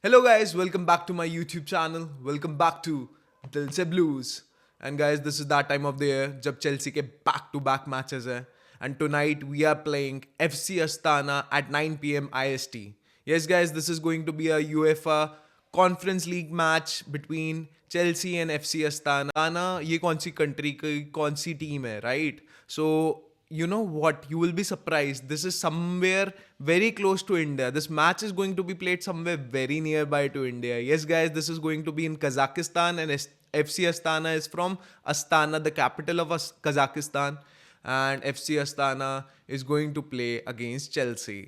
Hello guys, welcome back to my YouTube channel. Welcome back to Dil Se Blues. And guys, this is that time of the year जब Chelsea के back-to-back matches हैं. And tonight we are playing FC Astana at 9 p.m. IST. Yes guys, this is going to be a UEFA Conference League match between Chelsea and FC Astana. Astana ये कौन सी country की कौन सी team है, right? So you know what, you will be surprised, this is somewhere very close to India. This match is going to be played somewhere very nearby to India. Yes guys, this is going to be in Kazakhstan, and FC Astana is from Astana, the capital of Kazakhstan, and FC Astana is going to play against Chelsea.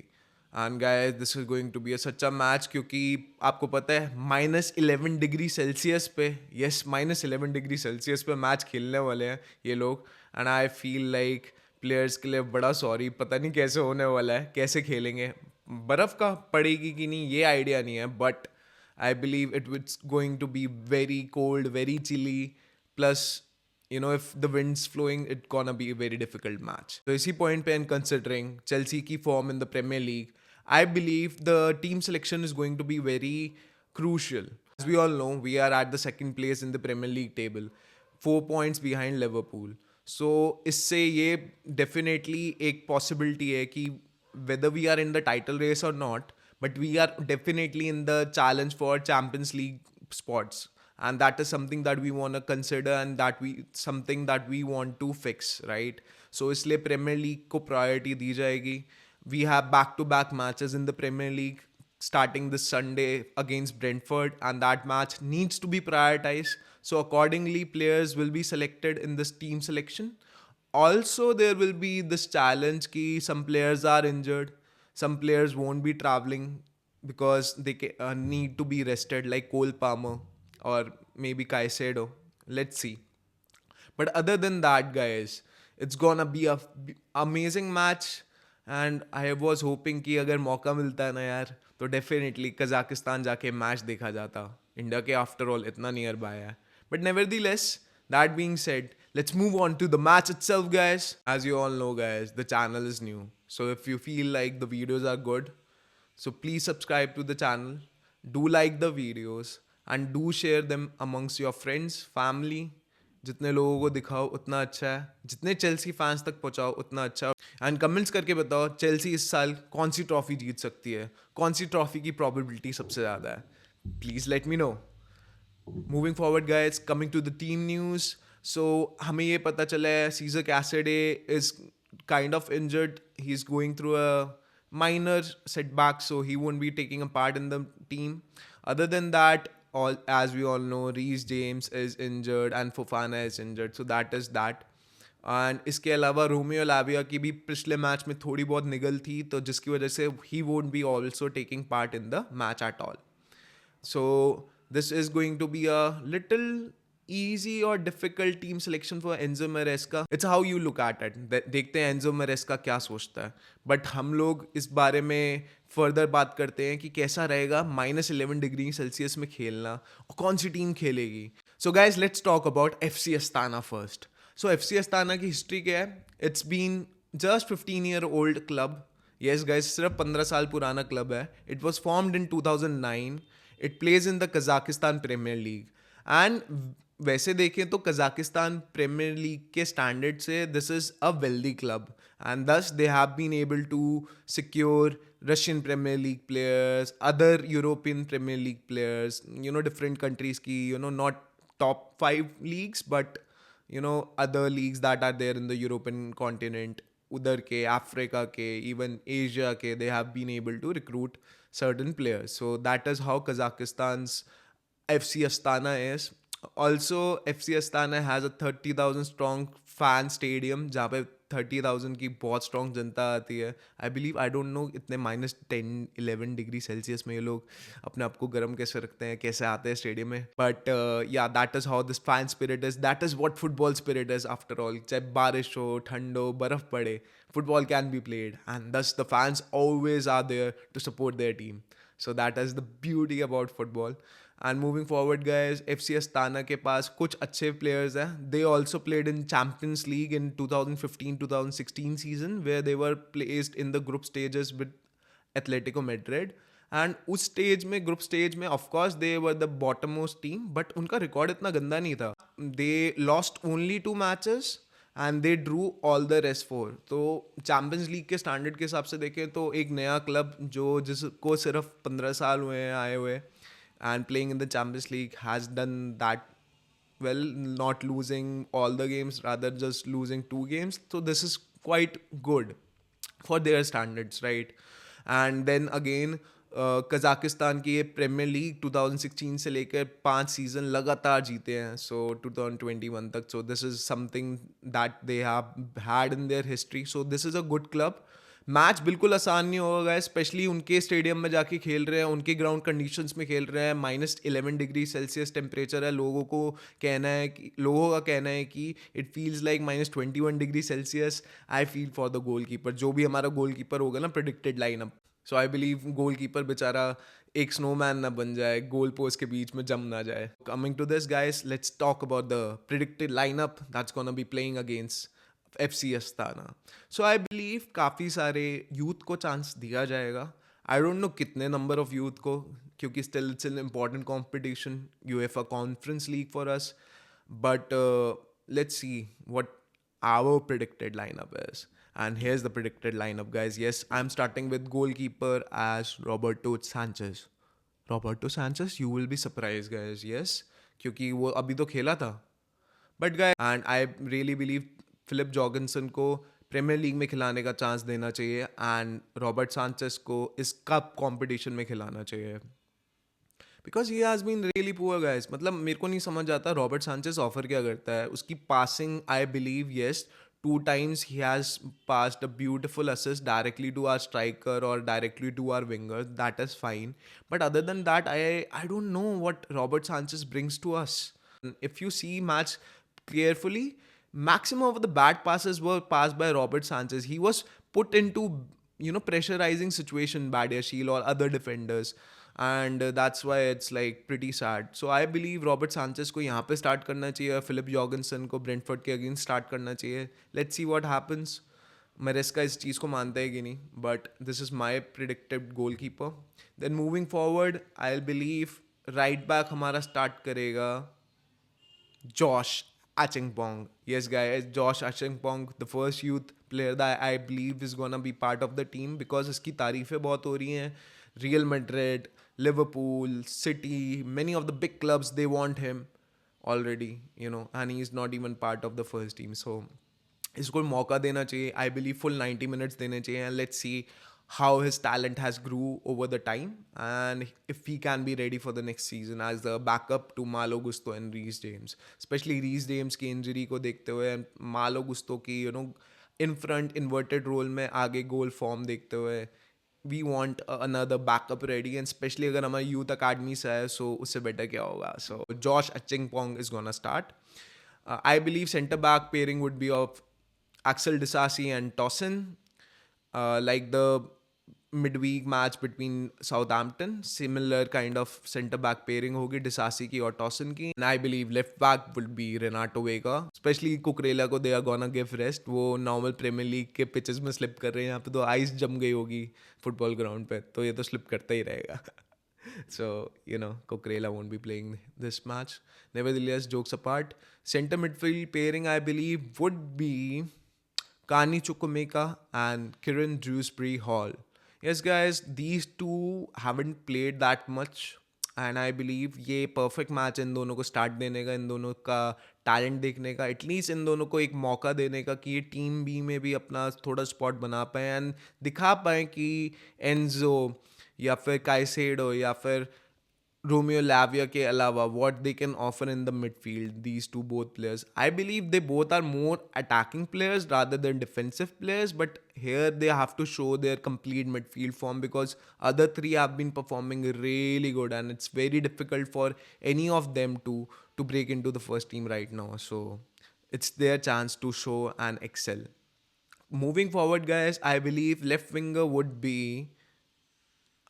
And guys this is going to be such a match, क्योंकि आपको पता है -11 degree celsius पे, yes -11 degree celsius पे match खेलने वाले हैं ये लोग. And I feel like players के लिए बड़ा सॉरी, पता नहीं कैसे होने वाला है, कैसे खेलेंगे, बर्फ़ का पड़ेगी कि नहीं ये आइडिया नहीं है, but I believe it's going to be very cold, very chilly, plus if the wind's flowing, it's gonna be a very difficult match. So इसी point पे, and considering Chelsea की form in the Premier League, I believe the team selection is going to be very crucial. As we all know, we are at the second place in the Premier League table, 4 points behind Liverpool. So इससे ये definitely एक possibility है कि whether we are in the title race or not, but we are definitely in the challenge for Champions League spots. And that is something that we want to consider, and something that we want to fix, right? So इसलिए Premier League को priority दी जाएगी. We have back-to-back matches in the Premier League starting this Sunday against Brentford, and that match needs to be prioritized. So accordingly, players will be selected in this team selection. Also, there will be this challenge कि some players are injured, some players won't be traveling because they need to be rested, like Cole Palmer or maybe Caicedo. Let's see. But other than that, guys, it's gonna be a amazing match. And I was hoping कि अगर मौका मिलता है ना यार, तो definitely Kazakhstan जाके match देखा जाता. इंडिया के आफ्टर ऑल इतना नियर बाय है. But nevertheless, that being said, let's move on to the match itself, guys. As you all know, guys, the channel is new. So if you feel like the videos are good, so please subscribe to the channel. Do like the videos. And do share them amongst your friends, family. जितने लोगों को दिखाओ उतना अच्छा है, जितने Chelsea fans तक पहुंचाओ उतना अच्छा. एंड कमेंट्स करके बताओ चेल्सी इस साल कौन सी ट्रॉफी जीत सकती है, कौन सी ट्रॉफी की प्रोबेबिलिटी सबसे ज़्यादा है. Please let me know. Moving forward guys, coming to the team news. So हमें ये पता चला है सीजर Caicedo is kind of injured. He is going through a minor setback, so he won't be taking a part in the team. Other than that, as we all know, Reece James is injured and Fofana is injured, so that is that. And इसके अलावा Romeo लाविया की भी पिछले match में थोड़ी बहुत निगल थी, तो जिसकी वजह से he won't be also taking part in the match at all. So this is going to be a little easy or difficult team selection for Enzo Maresca. It's how you look at it. देखते हैं Enzo Maresca क्या सोचता है. But हम लोग इस बारे में फर्दर बात करते हैं कि कैसा रहेगा -11 डिग्री सेल्सियस में खेलना और कौन सी टीम खेलेगी. So guys let's talk about FC Astana first. So FC Astana की हिस्ट्री क्या है? It's been just 15-year-old club. Yes guys, सिर्फ 15 साल पुराना क्लब है. It was formed in 2009. It plays in the Kazakhstan premier league. And वैसे देखें तो कजाकिस्तान प्रीमियर लीग के स्टैंडर्ड से this is a wealthy club, and thus they have been able to secure Russian premier league players, other European premier league players, different countries की, not top 5 leagues, but other leagues that are there in the European continent, उधर के, Africa के, even Asia के, they have been able to recruit certain players. So that is how Kazakhstan's FC Astana is. Also, FC Astana has a 30,000 strong fan stadium जहाँ पे 30,000 की बहुत strong जनता आती है. I believe, I don't no इतने -10-11 degree Celsius में ये लोग अपने आप को गर्म कैसे रखते हैं, कैसे आते हैं स्टेडियम में. But yeah that is how this fan spirit is. That is what football spirit is after all. चाहे बारिश हो, ठंड हो, बर्फ पड़े, football can be played, and thus the fans always are there to support their team. So that is the beauty about football. And moving forward guys, FC Astana के पास कुछ अच्छे प्लेयर्स हैं. They also played in champions league in 2015-2016 season, where they were placed in the group stages with Atletico Madrid. And उस stage में, group stage में, of course they were the bottom most team, but उनका record इतना गंदा नहीं था. They lost only 2 matches and they Drew all the rest 4. तो champions league के स्टैंडर्ड के हिसाब से देखें तो एक नया क्लब जो जिसको सिर्फ 15 साल हुए हैं आए हुए, and playing in the champions league, has done that well, not losing all the games, rather just losing 2 games. So this is quite good for their standards, right? And then again, Kazakhstan की ये premiere league 2016 से लेकर 5 season लगातार जीते हैं, सो 2021 तक. सो this is something that they have had in their history. So this is a good club. Match बिल्कुल आसान नहीं होगा, स्पेशली उनके स्टेडियम में जाके खेल रहे हैं, उनके ग्राउंड कंडीशंस में खेल रहे हैं. -11 डिग्री सेल्सियस टेम्परेचर है. लोगों का कहना है कि it feels like -21 degree Celsius. I feel for the goal keeper, जो भी हमारा गोल कीपर होगा ना, predicted lineup. So I believe goal keeper बेचारा एक स्नोमैन ना बन जाए, गोल पोस्ट के बीच में जम ना जाए. Coming to this guys, let's talk about the predicted lineup that's gonna be playing against FC Astana. So I believe काफ़ी सारे यूथ को चांस दिया जाएगा. आई डोंट नो कितने नंबर ऑफ यूथ को, क्योंकि still it's an important competition, UEFA conference league for us. But let's see what our predicted lineup is. And here's the predicted lineup, guys. Yes, I'm starting with goalkeeper as Roberto Sanchez. Roberto Sanchez, you will be surprised, guys. Yes, क्योंकि वो अभी तो खेला था. But guys, and I really believe Filip Jorgensen को premier league में खिलाने का चांस देना चाहिए, एंड रॉबर्ट सांचेस को इस कप कंपटीशन में खिलाना चाहिए, because he has been really poor guys. मतलब मेरे को नहीं समझ आता रॉबर्ट सांचेस ऑफर क्या करता है. उसकी passing, I believe, yes, 2 times he has passed a beautiful assist directly to our striker or directly to our winger. That is fine. But other than that, I don't know what Robert Sanchez brings to us. If you see match carefully, maximum of the bad passes were passed by Robert Sanchez. He was put into, pressurizing situation, Badiashile or other defenders. And that's why it's like pretty sad. So I believe Robert Sanchez को यहाँ पे start करना चाहिए, Philip Jorgensen को Brentford के against start करना चाहिए. Let's see what happens. Maresca इस चीज़ को मानता है कि नहीं, but this is my predicted goalkeeper. Then moving forward, I'll believe right back हमारा start करेगा Josh Achimpong. Yes, guys, Josh Achimpong, the first youth player that I believe is gonna be part of the team, because इसकी तारीफ़ें बहुत हो रही हैं. Real Madrid, Liverpool, City, many of the big clubs, they want him already, and he's not even part of the first team. So इसको मौका देना चाहिए. I believe full 90 minutes देने चाहिए, and let's see how his talent has grew over the time, and if he can be ready for the next season as the backup to Malo Gusto and Reece James. Especially Reece James की injury को देखते हुए, and Malo Gusto की in front inverted role में आगे गोल form देखते हुए, we want another backup ready, and especially अगर हमारा यूथ अकाडमी से है, so उससे बेटर क्या होगा. So Josh Achimpong is gonna start. I believe center back pairing would be of Axel Disasi and Tosin. Like the midweek match between Southampton, similar kind of center back pairing होगी Disasi की और Tosin की. And I believe left back would be Renato Vega. Especially Cucurella को they are gonna give rest. वो normal Premier League के pitches में slip कर रहे हैं, यहाँ पे तो ice जम गई होगी फुटबॉल ग्राउंड पे, तो ये तो slip करता ही रहेगा. So, Cucurella won't be playing this match. Nevertheless, jokes apart, center midfield pairing I believe would be Kani Chukwuemeka and Kieran Dewsbury Hall. Yes, guys, these two haven't played that much, and I believe ये perfect match इन दोनों को start देने का, इन दोनों का talent देखने का, at least in दोनों को एक मौका देने का कि ये टीम बी में भी अपना थोड़ा स्पॉट बना पाए, एंड दिखा पाए कि एंजो या फिर काइसेडो या फिर Romeo Lavia के अलावा what they can offer in the midfield, these two both players. I believe they both are more attacking players rather than defensive players, but here they have to show their complete midfield form, because other three have been performing really good, and it's very difficult for any of them to break into the first team right now. So it's their chance to show and excel. Moving forward, guys, I believe left winger would be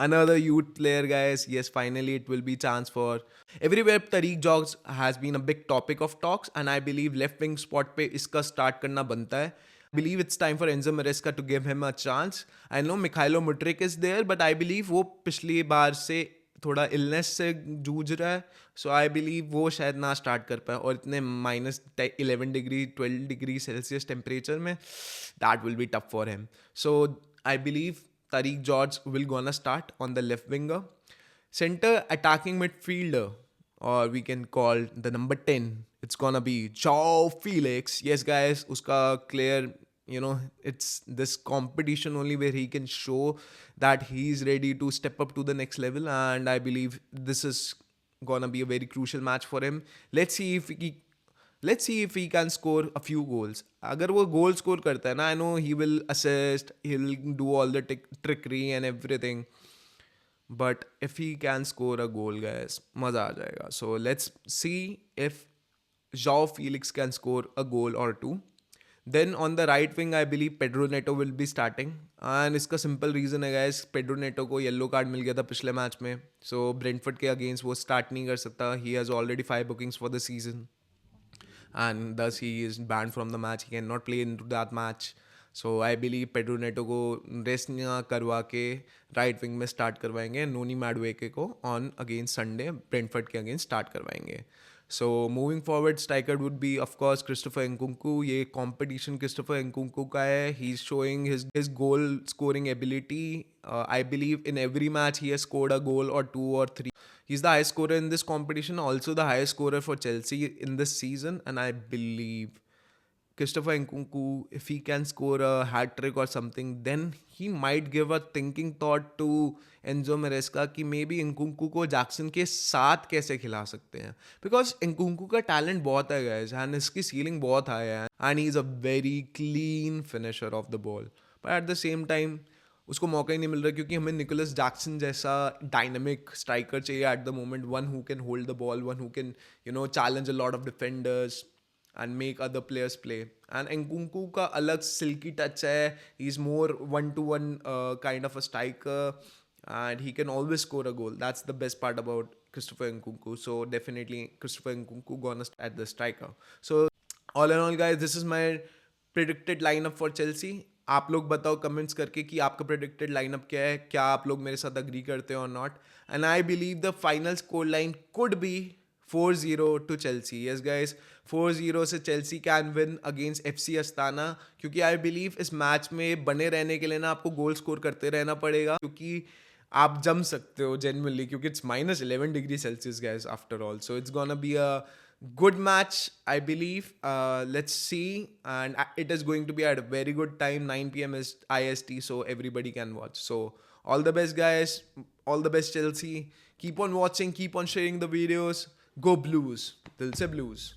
another youth player, guys. Yes, finally it will be chance for everywhere. Tariq Jogs has been a big topic of talks, and I believe left wing spot पे इसका start करना बनता है. believe it's time for Enzo Maresca to give him a chance. I know Mikhailo Mudryk is there, but I believe वो पिछली बार से थोड़ा illness से जूझ रहा है. सो आई बिलीव वो शायद ना स्टार्ट कर पाए, और इतने -11 डिग्री 12 डिग्री सेल्सियस टेम्परेचर में that will be tough for him. So I believe Tariq George will gonna start on the left winger. Center attacking midfielder, or we can call the number 10. It's gonna be Joao Felix. Yes, guys, uska clear. It's this competition only where he can show that he's ready to step up to the next level, and I believe this is gonna be a very crucial match for him. Let's see if he can score a few goals. अगर वो goal score करता है ना, I know he will assist, he'll do all the trickery and everything. But if he can score a goal, guys, मज़ा आ जाएगा. So let's see if Joao Felix can score a goal or two. Then on the right wing, I believe Pedro Neto will be starting. And इसका simple reason है guys, Pedro Neto को yellow card मिल गया था पिछले match में. So Brentford के against वो start नहीं कर सकता. He has already 5 bookings for the season. And thus he is banned from the match. He cannot play into that match. So I believe Pedro Neto को rest ना करवा के right wing में start करवाएंगे. Noni Madueke को on against Sunday Brentford के against start करवाएंगे. So moving forward striker would be of course Christopher Nkunku. ये कंपटीशन क्रिस्टोफर एंकुंकू का है. He is showing his goal scoring ability. I believe in every match he has scored a goal or 2 or 3. He's the highest scorer in this competition, also the highest scorer for Chelsea in this season. And I believe Christopher Nkunku, if he can score a hat trick or something, then he might give a thinking thought to Enzo Maresca कि maybe Nkunku को Jackson के साथ कैसे खिला सकते हैं. Because Nkunku का talent बहुत है guys, and इसकी ceiling बहुत high है, and he is a very clean finisher of the ball. But at the same time, उसको मौका ही नहीं मिल रहा, क्योंकि हमें निकोलस जैक्सन जैसा डायनामिक स्ट्राइकर चाहिए at the moment. One who can hold the ball, one who can challenge a lot of defenders and make other players play. And Nkunku का अलग सिल्की टच है. He is more 1-to-1 kind of a striker, and he can always score a goal. That's the best part about Christopher Nkunku. So definitely Christopher Nkunku gonna at the striker. So all in all guys, this is my predicted lineup for Chelsea. आप लोग बताओ comments करके कि आपका predicted lineup क्या है. क्या आप लोग मेरे साथ अग्री करते हो और not. And I believe the final score line could be 4-0 to Chelsea. Yes guys, 4-0 से Chelsea can win against FC Astana. क्योंकि आई बिलीव इस मैच में बने रहने के लिए ना आपको गोल स्कोर करते रहना पड़ेगा, क्योंकि आप जम सकते हो जेन्युइनली, क्योंकि it's -11 degree Celsius guys after all. So it's gonna be a good match, I believe. Let's see. And it is going to be at a very good time, 9 p.m. is IST, so everybody can watch. So all the best guys, all the best Chelsea. Keep on watching, keep on sharing the videos. Go Blues. Dil se Blues.